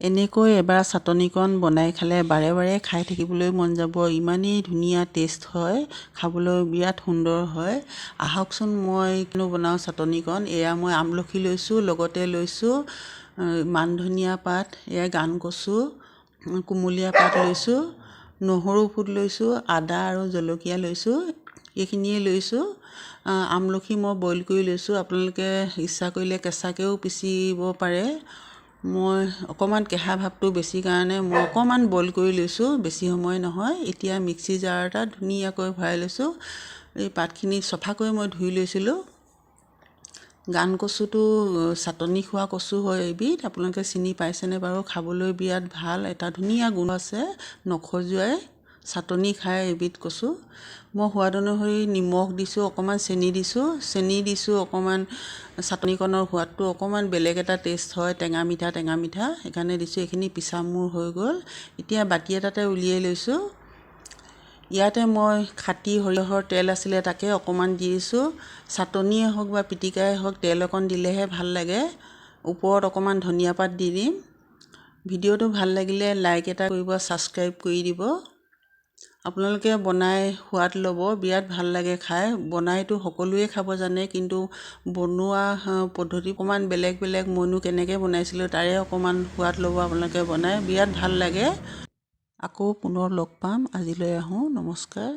এনেকৈ এবাৰ চাটনিকণ বনাই খালে বাৰে বাৰে খাই থাকিবলৈ মন যাব। ইমানেই ধুনীয়া টেষ্ট হয়, খাবলৈ বিৰাট সুন্দৰ হয়। আহকচোন মই কিনো বনাওঁ চাটনিকণ। এয়া মই আমলখি লৈছোঁ, লগতে লৈছোঁ মান ধনিয়া পাত, এয়া গান কচু, কুমলীয়া পাত লৈছোঁ, নহৰু ফুট লৈছোঁ, আদা আৰু জলকীয়া লৈছোঁ, এইখিনিয়ে লৈছোঁ। আমলখি মই বইল কৰি লৈছোঁ, আপোনালোকে ইচ্ছা কৰিলে কেঁচাকৈও পিচিব পাৰে। মই অকণমান কেঁহা ভাৱটো বেছি কাৰণে মই অকণমান বইল কৰি লৈছোঁ, বেছি সময় নহয়। এতিয়া মিক্সি জাৰ এটাত ধুনীয়াকৈ ভৰাই লৈছোঁ। এই পাতখিনি চফাকৈ মই ধুই লৈছিলোঁ। গান কচুটো চাটনি খোৱা কচু হয় এবিধ, আপোনালোকে চিনি পাইছেনে বাৰু? খাবলৈ বিৰাট ভাল, এটা ধুনীয়া গোন্ধ আছে, নখজুৱাই চাটনি খাই এবিধ কচু। মই সোৱাদ অনুসৰি নিমখ দিছোঁ, অকণমান চেনি দিছোঁ অকণমান। চাটনিকণৰ সোৱাদটো অকণমান বেলেগ এটা টেষ্ট হয়, টেঙা মিঠা সেইকাৰণে দিছোঁ। এইখিনি পিছা মোৰ হৈ গ'ল। এতিয়া বাতি এটাতে উলিয়াই লৈছোঁ। ইয়াতে মই খাটি সৰিয়হৰ তেল আছিলে, তাকে অকণমান দি দিছোঁ। চাটনিয়ে হওক বা পিটিকাই হওক, তেল অকণ দিলেহে ভাল লাগে। ওপৰত অকণমান ধনিয়া পাত দি দিম। ভিডিঅ'টো ভাল লাগিলে লাইক এটা কৰিব, ছাবস্ক্ৰাইব কৰি দিব। আপোনালোকে বনাই সোৱাদ ল'ব, বিৰাট ভাল লাগে খাই। বনাইতো সকলোৱে খাব জানে, কিন্তু বনোৱা পদ্ধতি অকণমান বেলেগ মইনো কেনেকৈ বনাইছিলোঁ তাৰে অকণমান সোৱাদ ল'ব আপোনালোকে বনাই, বিৰাট ভাল লাগে। আকৌ পুনৰ লগ পাম। আজিলৈ আহোঁ, নমস্কাৰ।